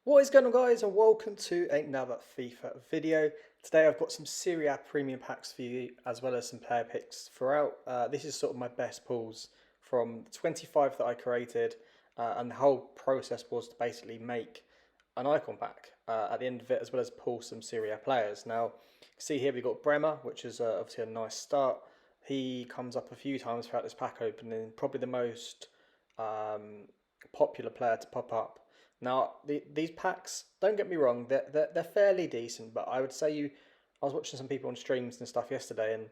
What is going on, guys, and welcome to another FIFA video. Today I've got some Serie A premium packs for you, as well as some player picks throughout. This is sort of my best pulls from the 25 that I created, and the whole process was to basically make an icon pack at the end of it, as well as pull some Serie A players. Now, you can see here we've got Bremer, which is obviously a nice start. He comes up a few times throughout this pack opening, probably the most popular player to pop up. Now, these packs, don't get me wrong, they're fairly decent, but I would say I was watching some people on streams and stuff yesterday, and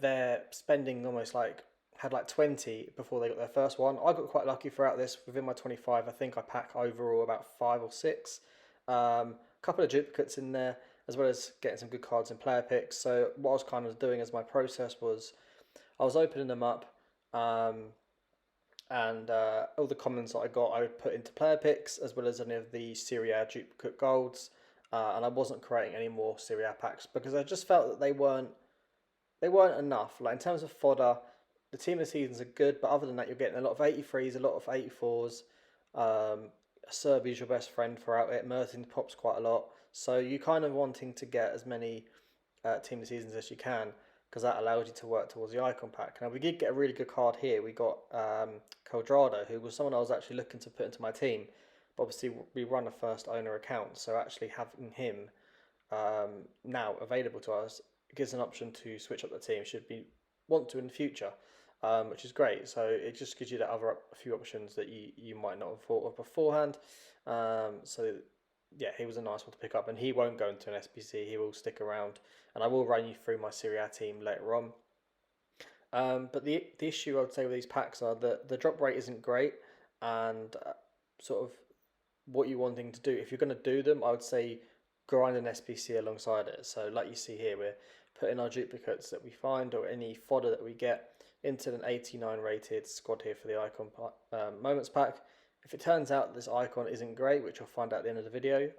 they're spending almost like had like 20 before they got their first one. I got quite lucky throughout this. Within my 25, I think I pack overall about 5 or 6. A couple of duplicates in there, as well as getting some good cards and player picks. So what I was kind of doing as my process was I was opening them up. And all the commons that I got, I would put into player picks, as well as any of the Serie A duplicate golds. And I wasn't creating any more Serie A packs because I just felt that they weren't enough. Like, in terms of fodder, the team of the seasons are good, but other than that, you're getting a lot of 83s, a lot of 84s. Serbi's your best friend throughout it. Mertens pops quite a lot, so you're kind of wanting to get as many team of the seasons as you can, because that allows you to work towards the icon pack. Now, we did get a really good card here. We got Coldrado, who was someone I was actually looking to put into my team, but obviously we run a first owner account, so actually having him now available to us gives an option to switch up the team should we want to in the future, which is great. So it just gives you that other a few options that you might not have thought of beforehand. So yeah, he was a nice one to pick up, and he won't go into an SBC. He will stick around, and I will run you through my Serie A team later on. But the issue I would say with these packs are that the drop rate isn't great, and sort of what you're wanting to do. If you're going to do them, I would say grind an SBC alongside it. So like you see here, we're putting our duplicates that we find or any fodder that we get into an 89 rated squad here for the icon moments pack. If it turns out this icon isn't great, which you'll find out at the end of the video,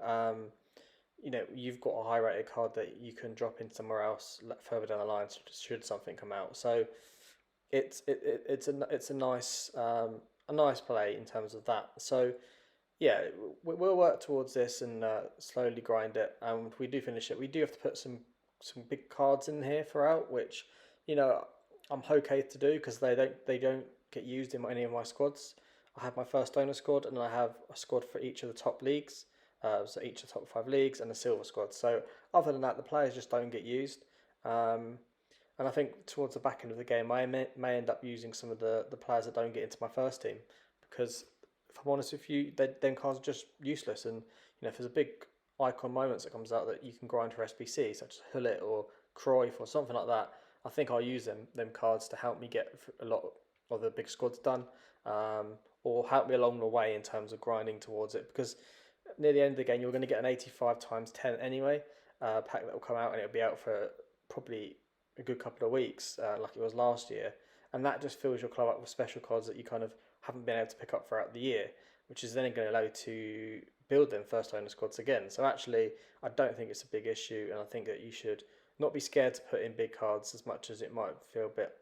you've got a high rated card that you can drop in somewhere else further down the line should something come out. So it's a nice play in terms of that. So yeah, we'll work towards this and slowly grind it. And if we do finish it, we do have to put some big cards in here throughout, which you know I'm okay to do because they don't get used in any of my squads. I have my first owner squad, and I have a squad for each of the top leagues. So each of the top 5 leagues and a silver squad. So other than that, the players just don't get used. And I think towards the back end of the game, I may end up using some of the players that don't get into my first team, because if I'm honest with you, then cards are just useless. And if there's a big icon moments that comes out that you can grind for SBC, such as Hullet or Cruyff or something like that, I think I'll use them cards to help me get a lot of the big squads done, or help me along the way in terms of grinding towards it. Because near the end of the game, you're going to get an 85 times 10 anyway pack that will come out, and it'll be out for probably a good couple of weeks, like it was last year. And that just fills your club up with special cards that you kind of haven't been able to pick up throughout the year, which is then going to allow you to build them first owner squads again. So actually, I don't think it's a big issue, and I think that you should not be scared to put in big cards, as much as it might feel a bit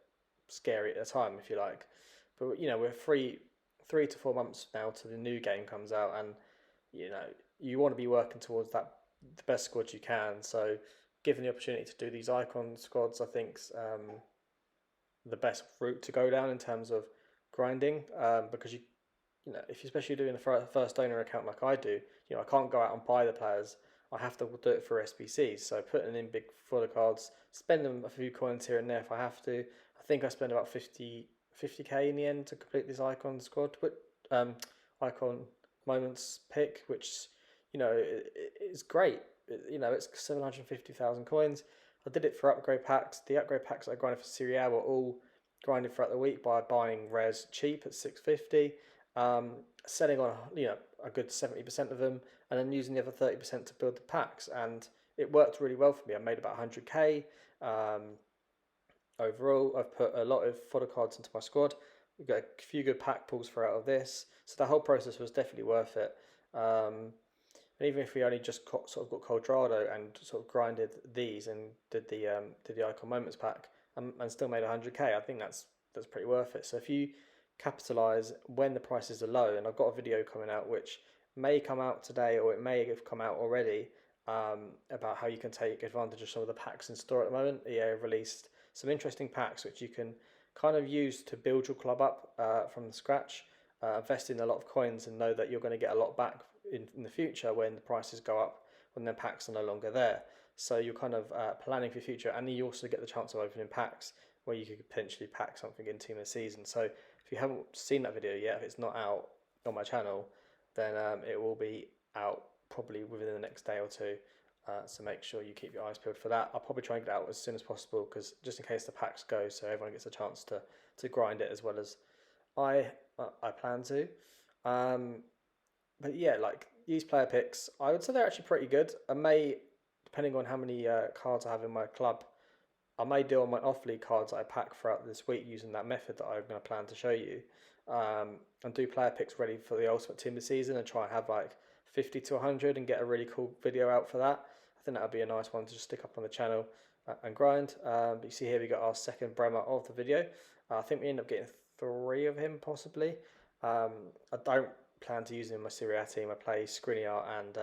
scary at the time, if you like. But we're 3 to 4 months now till the new game comes out, and you want to be working towards that the best squad you can. So given the opportunity to do these icon squads, I think the best route to go down in terms of grinding, because if you're especially doing the first owner account like I do, I can't go out and buy the players. I have to do it for SBCs. So putting in big fodder cards, spending a few coins here and there if I have to. I think I spent about 50k in the end to complete this icon squad, icon moments pick, which is great. It's 750,000 coins. I did it for upgrade packs. The upgrade packs I grinded for Serie A were all grinded throughout the week by buying rares cheap at 650, selling on a good 70% of them, and then using the other 30% to build the packs. And it worked really well for me. I made about 100k. Overall, I've put a lot of fodder cards into my squad. We've got a few good pack pulls throughout of this, so the whole process was definitely worth it. And even if we only just got Coldrado and sort of grinded these and did the icon moments pack, and still made 100k, I think that's pretty worth it. So if you capitalize when the prices are low, and I've got a video coming out which may come out today, or it may have come out already, about how you can take advantage of some of the packs in store at the moment. EA have released some interesting packs which you can kind of use to build your club up from scratch, invest in a lot of coins, and know that you're going to get a lot back in the future when the prices go up, when the packs are no longer there. So you're kind of planning for the future, and you also get the chance of opening packs where you could potentially pack something in Team of the Season. So if you haven't seen that video yet, if it's not out on my channel, then it will be out probably within the next day or two. So make sure you keep your eyes peeled for that. I'll probably try and get it out as soon as possible, because just in case the packs go, so everyone gets a chance to grind it as well as I plan to. Um, but yeah, like these player picks, I would say they're actually pretty good. I may, depending on how many cards I have in my club, I may do on my off league cards that I pack throughout this week using that method that I'm going to plan to show you, and do player picks ready for the ultimate team of the season, and try and have like 50 to 100 and get a really cool video out for that. I think that would be a nice one to just stick up on the channel and grind. But you see here we got our second Bremer of the video. I think we end up getting 3 of him possibly. I don't plan to use him in my Serie A team. I play Skriniar and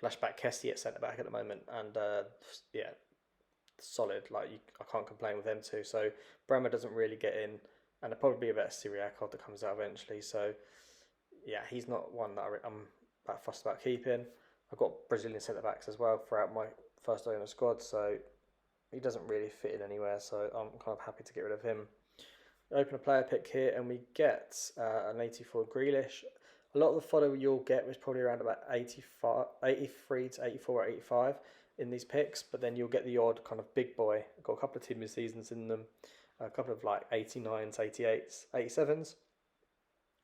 Flashback Kessie at centre back at the moment, and yeah, solid. Like I can't complain with them too. So Bremer doesn't really get in, and there'll probably be a better Serie A card that comes out eventually. So yeah, he's not one that I'm that fussed about keeping. I've got Brazilian centre backs as well throughout my first owner squad, so he doesn't really fit in anywhere. So I'm kind of happy to get rid of him. Open a player pick here, and we get an 84 Grealish. A lot of the fodder you'll get was probably around about 85, 83 to 84 or 85 in these picks, but then you'll get the odd kind of big boy. I've got a couple of team of seasons in them, a couple of like 89s, 88s, 87s,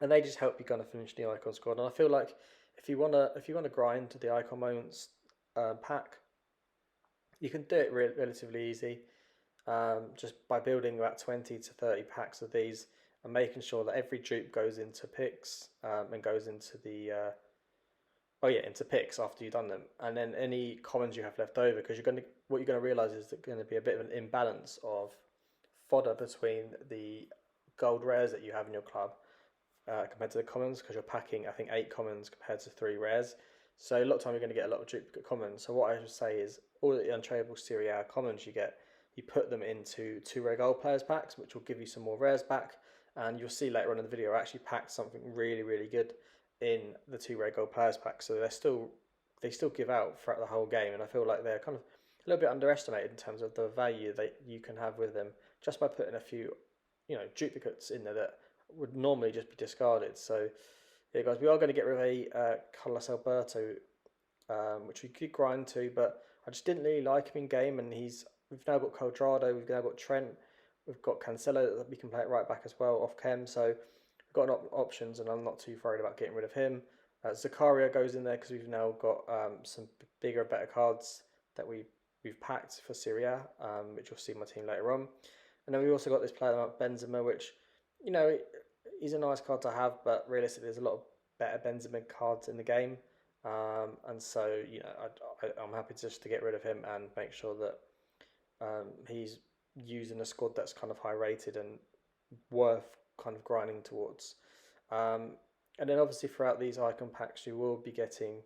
and they just help you kind of finish the icon squad. And I feel like if you wanna grind the icon moments pack, you can do it relatively easy, just by building about 20 to 30 packs of these and making sure that every dupe goes into picks, and goes into the into picks after you've done them, and then any commons you have left over, because what you're gonna realize is there's going to be a bit of an imbalance of fodder between the gold rares that you have in your club, compared to the commons, because you're packing I think 8 commons compared to 3 rares. So a lot of time you're going to get a lot of duplicate commons. So what I would say is all the untradeable Serie A commons you get, you put them into 2 rare gold players packs, which will give you some more rares back. And you'll see later on in the video, I actually packed something really, really good in the 2 rare gold players packs. So they still give out throughout the whole game, and I feel like they're kind of a little bit underestimated in terms of the value that you can have with them just by putting a few, duplicates in there that would normally just be discarded. So yeah, guys, we are going to get rid of a Carlos Alberto, which we could grind to, but I just didn't really like him in game. And we've now got Cuadrado, we've now got Trent, we've got Cancelo that we can play it right back as well off chem. So we've got options, and I'm not too worried about getting rid of him. Zakaria goes in there because we've now got some bigger, better cards that we've packed for Serie A, which you'll see in my team later on. And then we also got this player Benzema, which he's a nice card to have, but realistically, there's a lot of better Benzema cards in the game, and so I'm happy just to get rid of him and make sure that he's using a squad that's kind of high rated and worth kind of grinding towards. And then obviously throughout these icon packs, you will be getting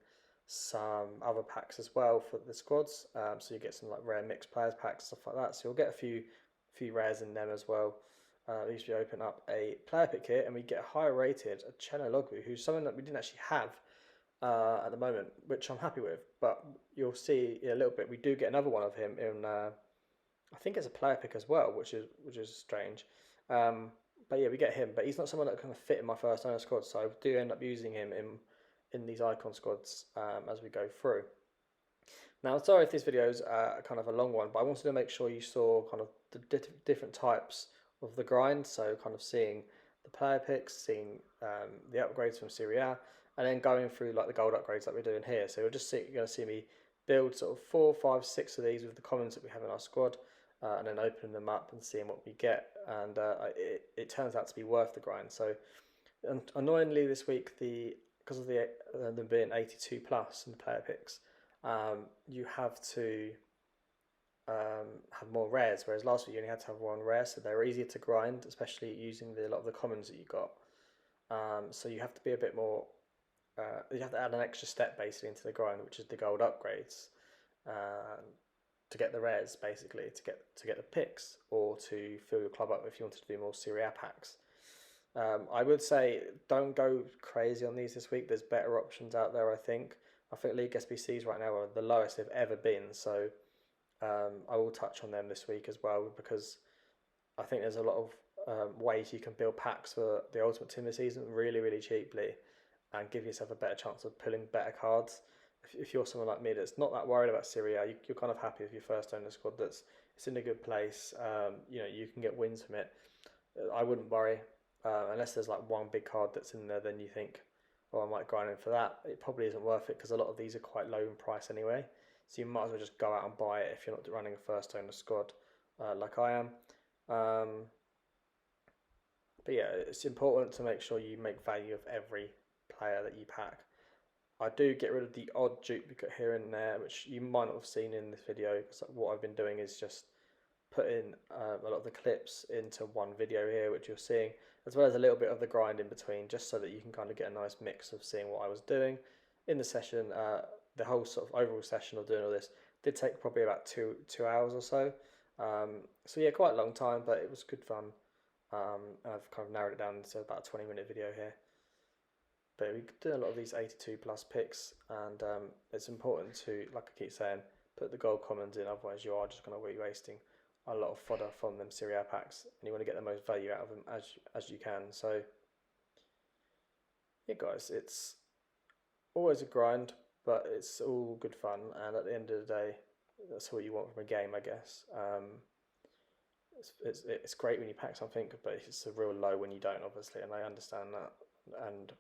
some other packs as well for the squads. So you get some like rare mixed players packs, stuff like that. So you'll get a few rares in them as well. We usually open up a player pick here, and we get a higher rated Cheno Logbu, who's someone that we didn't actually have at the moment, which I'm happy with. But you'll see in a little bit, we do get another one of him in. I think it's a player pick as well, which is strange. But yeah, we get him, but he's not someone that kind of fit in my first owner squad, so I do end up using him in these icon squads as we go through. Now, sorry if this video is kind of a long one, but I wanted to make sure you saw kind of the different types of the grind, so kind of seeing the player picks, seeing the upgrades from Serie A, and then going through like the gold upgrades that we're doing here. So you're going to see me build sort of 4, 5, 6 of these with the commons that we have in our squad, and then opening them up and seeing what we get. And it turns out to be worth the grind. So annoyingly this week, because of them being 82 plus in the player picks, you have to have more rares, whereas last week you only had to have 1 rare, so they're easier to grind, especially using a lot of the commons that you got. So you have to be a bit more you have to add an extra step basically into the grind, which is the gold upgrades, uh, to get the rares basically, to get the picks, or to fill your club up if you wanted to do more Serie A packs. I would say don't go crazy on these this week. There's better options out there, I think. I think League SBCs right now are the lowest they've ever been, so I will touch on them this week as well, because I think there's a lot of ways you can build packs for the Ultimate Team this season really, really cheaply, and give yourself a better chance of pulling better cards. If you're someone like me that's not that worried about Serie A, you're kind of happy with your first owner squad that's it's in a good place. You can get wins from it. I wouldn't worry unless there's like one big card that's in there. Then you think, oh, I might grind in for that. It probably isn't worth it because a lot of these are quite low in price anyway. So you might as well just go out and buy it if you're not running a first owner squad like I am. Um, but yeah, it's important to make sure you make value of every player that you pack. I do get rid of the odd duplicate here and there, which you might not have seen in this video, because what I've been doing is just putting a lot of the clips into one video here, which you're seeing, as well as a little bit of the grind in between, just so that you can kind of get a nice mix of seeing what I was doing in the session. The whole sort of overall session of doing all this did take probably about two hours or so. So yeah, quite a long time, but it was good fun. And I've kind of narrowed it down to about a 20-minute video here. But we do a lot of these 82 plus picks, and it's important to, like I keep saying, put the gold commons in, otherwise you are just going to be wasting a lot of fodder from them Serie A packs, and you want to get the most value out of them as you can. So yeah, guys, it's always a grind, but it's all good fun, and at the end of the day, that's what you want from a game, I guess. It's great when you pack something, but it's a real low when you don't, obviously, and I understand that, and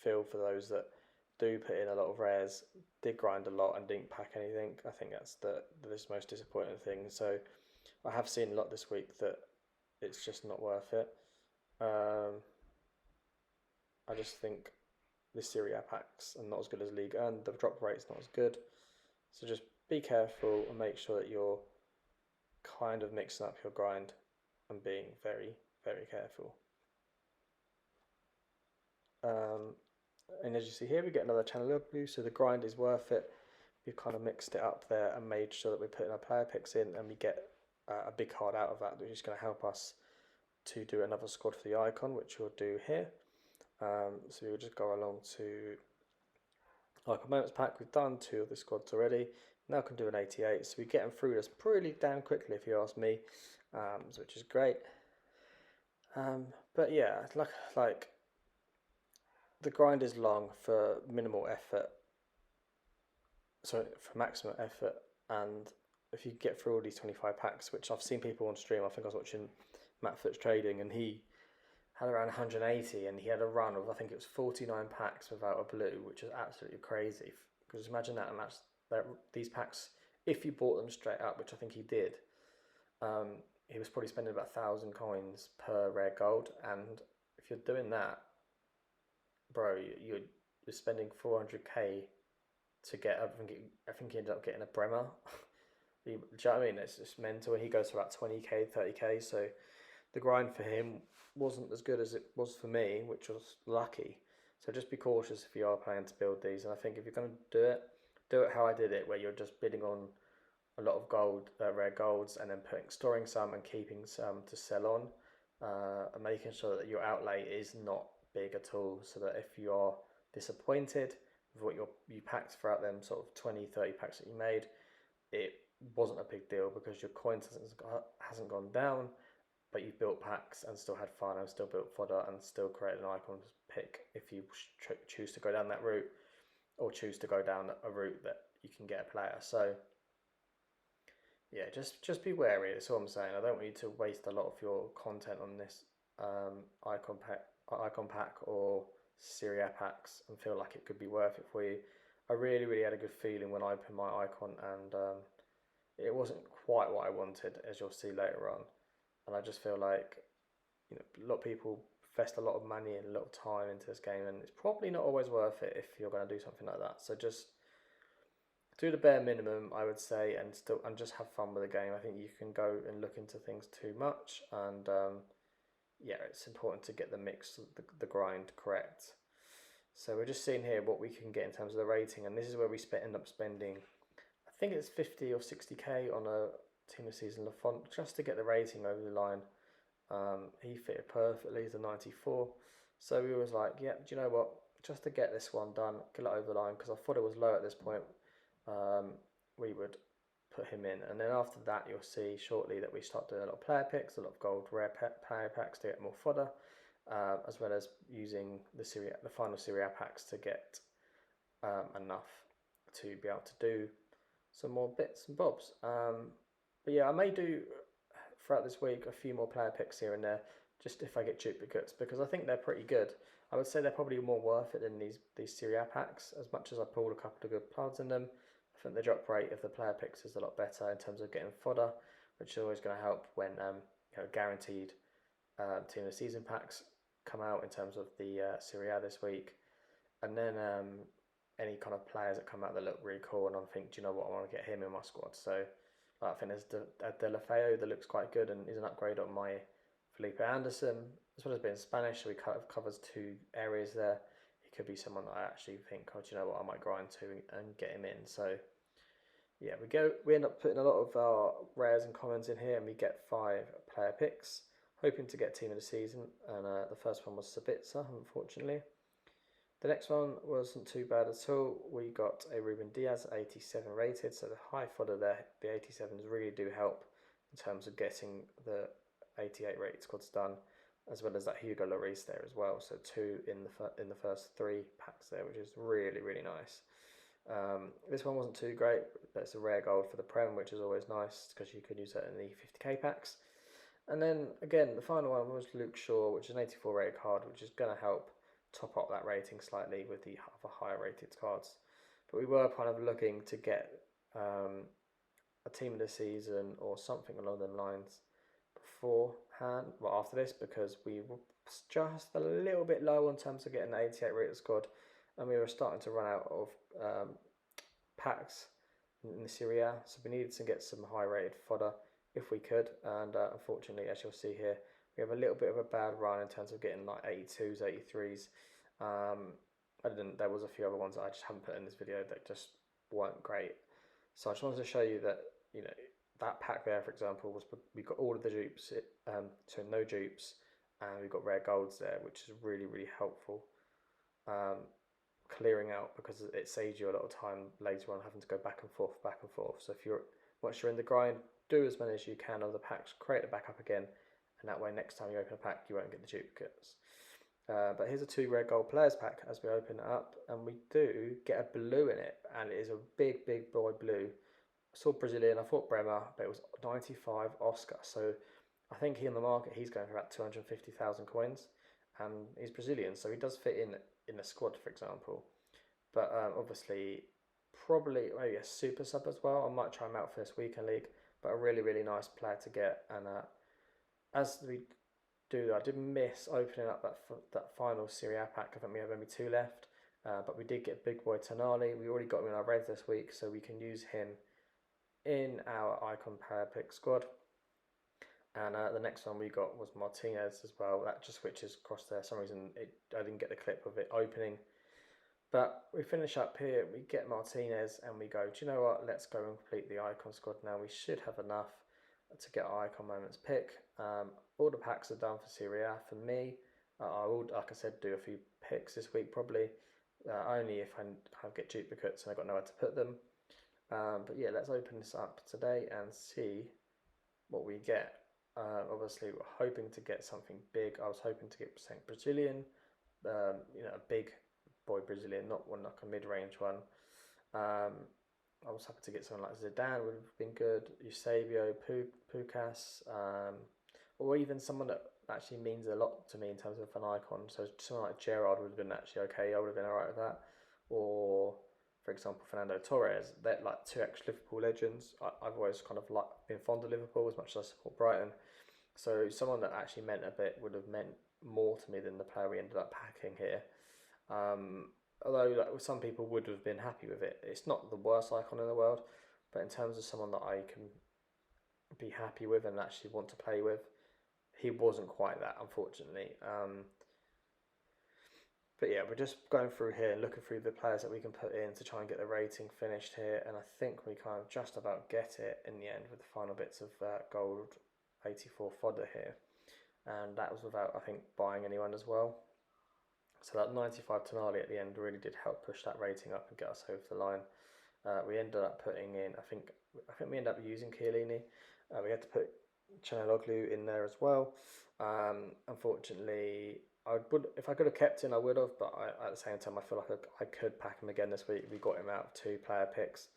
feel for those that do put in a lot of rares, did grind a lot and didn't pack anything. I think that's the most disappointing thing. So I have seen a lot this week that it's just not worth it. I just think the Serie A packs are not as good as League, and the drop rate's not as good. So just be careful and make sure that you're kind of mixing up your grind and being very, very careful. And as you see here, we get another channel blue, so the grind is worth it. We've kind of mixed it up there and made sure that we're putting our player picks in, and we get a big card out of that, which is going to help us to do another squad for the icon, which we'll do here. So we'll just go along to Icon Moments pack. We've done 2 of the squads already. Now can do an 88, so we're getting through this pretty damn quickly, if you ask me, which is great. But yeah, like the grind is long for minimal effort, so for maximum effort, and if you get through all these 25 packs, which I've seen people on stream, I think I was watching Matt Foots Trading, and he had around 180, and he had a run of, I think it was 49 packs without a blue, which is absolutely crazy. Because imagine that, and these packs, if you bought them straight up, which I think he did, he was probably spending about 1,000 coins per rare gold, and if you're doing that, bro, you're spending 400k to get. I think he ended up getting a Bremer. Do you know what I mean? It's just mental. He goes for about 20k, 30k. So the grind for him wasn't as good as it was for me, which was lucky. So just be cautious if you are planning to build these. And I think if you're going to do it how I did it, where you're just bidding on a lot of gold, rare golds, and then storing some and keeping some to sell on, and making sure that your outlay is not big at all, so that if you are disappointed with what you packed throughout them sort of 20, 30 packs that you made, it wasn't a big deal because your coins hasn't gone down, but you've built packs and still had fun and still built fodder and still created an icon pick if you choose to go down that route, or choose to go down a route that you can get a player. So yeah, just be wary. That's all I'm saying. I don't want you to waste a lot of your content on this icon pack or Serie A packs and feel like it could be worth it for you. I really had a good feeling when I opened my icon, and it wasn't quite what I wanted, as you'll see later on. And I just feel like, a lot of people invest a lot of money and a lot of time into this game, and it's probably not always worth it if you're going to do something like that. So just do the bare minimum, I would say, and just have fun with the game. I think you can go and look into things too much, and yeah, it's important to get the mix, the grind correct. So we're just seeing here what we can get in terms of the rating, and this is where we end up spending, I think it's 50 or 60k on a team of season Lafont just to get the rating over the line. He fitted perfectly, he's a 94. So we was like, yeah, do you know what? Just to get this one done, get it over the line, because I thought it was low at this point, we would put him in. And then after that, you'll see shortly that we start doing a lot of player picks, a lot of gold rare player packs to get more fodder, as well as using the final Serie packs to get enough to be able to do some more bits and bobs. But yeah, I may do throughout this week a few more player picks here and there, just if I get duplicates, because I think they're pretty good. I would say they're probably more worth it than these Serie packs. As much as I pulled a couple of good cards in them, I think the drop rate of the player picks is a lot better in terms of getting fodder, which is always going to help when guaranteed team of the season packs come out in terms of the Serie this week, and then any kind of players that come out that look really cool, and I think, do you know what, I want to get him in my squad. So I think there's De La Feo that looks quite good and is an upgrade on my Felipe Anderson, as well as being Spanish, so he kind of covers two areas there. He could be someone that I actually think, oh, do you know what, I might grind to and get him in. So yeah, we end up putting a lot of our rares and commons in here, and we get 5 player picks, hoping to get team of the season. And the first one was Sabitzer, unfortunately. The next one wasn't too bad at all. We got a Ruben Diaz, 87 rated, so the high fodder there, the 87s really do help in terms of getting the 88 rated squads done, as well as that Hugo Lloris there as well. So 2 in the first 3 packs there, which is really, really nice. This one wasn't too great, but it's a rare gold for the Prem, which is always nice because you could use that in the 50k packs. And then again, the final one was Luke Shaw, which is an 84 rated card, which is going to help top up that rating slightly with the other higher rated cards. But we were kind of looking to get a team of the season or something along those lines beforehand, well, after this, because we were just a little bit low in terms of getting an 88 rated squad, and we were starting to run out of packs in the Serie, so we needed to get some high rated fodder if we could, and unfortunately, as you'll see here, we have a little bit of a bad run in terms of getting like 82s, 83s. There was a few other ones that I just haven't put in this video that just weren't great. So I just wanted to show you that, that pack there, for example, we got all of the dupes, so no dupes, and we got rare golds there, which is really, really helpful. Clearing out, because it saves you a lot of time later on having to go back and forth. So once you're in the grind, do as many as you can of the packs, create it back up again, and that way next time you open a pack you won't get the duplicates. But here's a 2 rare gold players pack as we open it up, and we do get a blue in it, and it is a big boy blue. I saw Brazilian, I thought Bremer, but it was 95 Oscar, so I think he on the market he's going for about 250,000 coins, and he's Brazilian, so he does fit in a squad, for example. But obviously probably maybe a super sub as well. I might try him out for this weekend league, but a really, really nice player to get. And as we do, I did miss opening up that final Serie pack. I think we have only 2 left, but we did get Big Boy Tonali. We already got him in our reds this week, so we can use him in our icon player pick squad. And the next one we got was Martinez as well. That just switches across there. For some reason I didn't get the clip of it opening. But we finish up here, we get Martinez, and we go, do you know what, let's go and complete the icon squad now. We should have enough to get our icon moments pick. All the packs are done for Serie A for me. I will, like I said, do a few picks this week probably, only if I get duplicates and I've got nowhere to put them. But yeah, let's open this up today and see what we get. Obviously, we're hoping to get something big. I was hoping to get something Brazilian, a big boy Brazilian, not one like a mid-range one. I was happy to get someone like Zidane, would have been good. Eusebio, Pukas, or even someone that actually means a lot to me in terms of an icon. So someone like Gerrard would have been actually okay. I would have been alright with that. Or for example, Fernando Torres. They're like 2 ex-Liverpool legends. I've always kind of been fond of Liverpool as much as I support Brighton. So someone that actually meant a bit would have meant more to me than the player we ended up packing here. Although some people would have been happy with it. It's not the worst icon in the world, but in terms of someone that I can be happy with and actually want to play with, he wasn't quite that, unfortunately. But yeah, we're just going through here and looking through the players that we can put in to try and get the rating finished here, and I think we kind of just about get it in the end with the final bits of gold 84 fodder here, and that was without, I think, buying anyone as well. So that 95 Tonali at the end really did help push that rating up and get us over the line. We ended up putting in, I think we ended up using Chiellini. We had to put Chaneloglu in there as well. Unfortunately, I would, if I could have kept him, I would have. But at the same time, I feel like I could pack him again this week. We got him out of 2 player picks,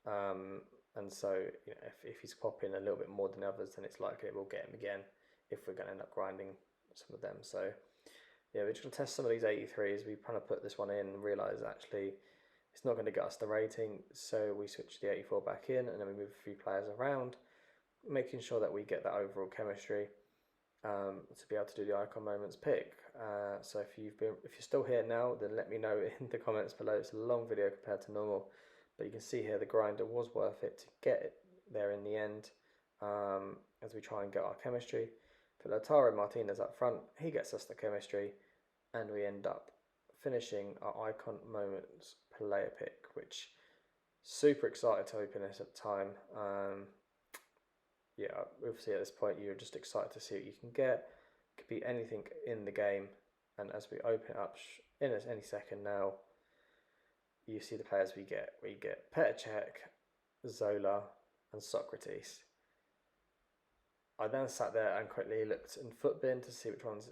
and so if he's popping a little bit more than others, then it's likely we'll get him again if we're going to end up grinding some of them. So yeah, we're just going to test some of these 83s. We kind of put this one in and realised actually it's not going to get us the rating, so we switch the 84 back in and then we move a few players around, making sure that we get that overall chemistry to be able to do the icon moments pick. So if you're still here now, then let me know in the comments below. It's a long video compared to normal, but you can see here the grinder was worth it to get it there in the end, as we try and get our chemistry. For Lautaro Martinez up front, he gets us the chemistry, and we end up finishing our icon moments player pick, which super excited to open this at the time. Yeah, obviously at this point you're just excited to see what you can get. It could be anything in the game, and as we open it up in any second now, you see the players we get. We get Petr Cech, Zola, and Socrates. I then sat there and quickly looked in Footbin to see which one's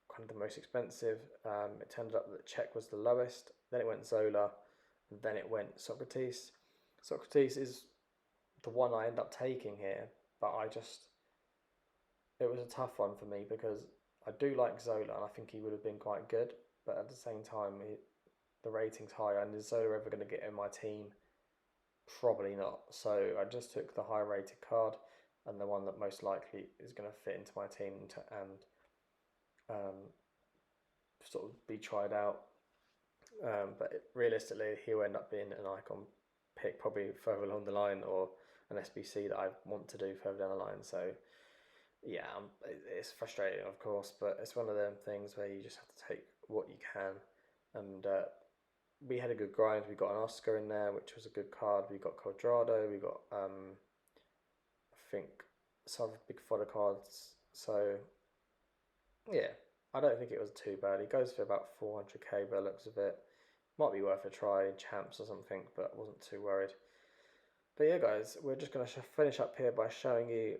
kind of the most expensive. It turned out that Cech was the lowest, then it went Zola, and then it went Socrates. Socrates is the one I end up taking here, but it was a tough one for me because I do like Zola and I think he would have been quite good, but at the same time, the rating's high, and is Zola ever going to get in my team? Probably not. So I just took the high rated card and the one that most likely is going to fit into my team and sort of be tried out. But realistically, he'll end up being an icon pick probably further along the line, or an SBC that I want to do further down the line. So yeah, it's frustrating, of course, but it's one of them things where you just have to take what you can. And we had a good grind. We got an Oscar in there, which was a good card. We got Quadrado. We got I think some big fodder cards. So yeah, I don't think it was too bad. He goes for about 400k by the looks of it. Might be worth a try in champs or something, but I wasn't too worried. But yeah, guys, we're just going to finish up here by showing you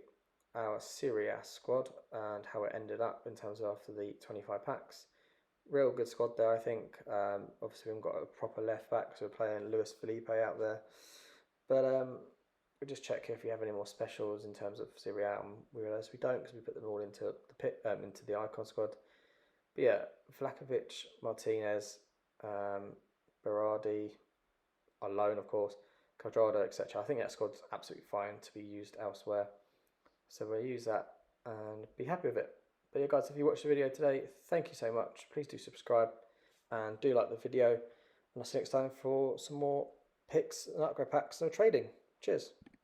our Serie squad and how it ended up in terms of after the 25 packs. Real good squad there, I think. Obviously, we haven't got a proper left back, so we're playing Luis Felipe out there. But we'll just check if we have any more specials in terms of Serie A, and we realise we don't because we put them all into the icon squad. But yeah, Vlahovic, Martinez, Berardi, alone of course, Quadrado, etc. I think that squad's absolutely fine to be used elsewhere. So we'll use that and be happy with it. But yeah, guys, if you watched the video today, thank you so much. Please do subscribe and do like the video. And I'll see you next time for some more picks and upgrade packs and trading. Cheers.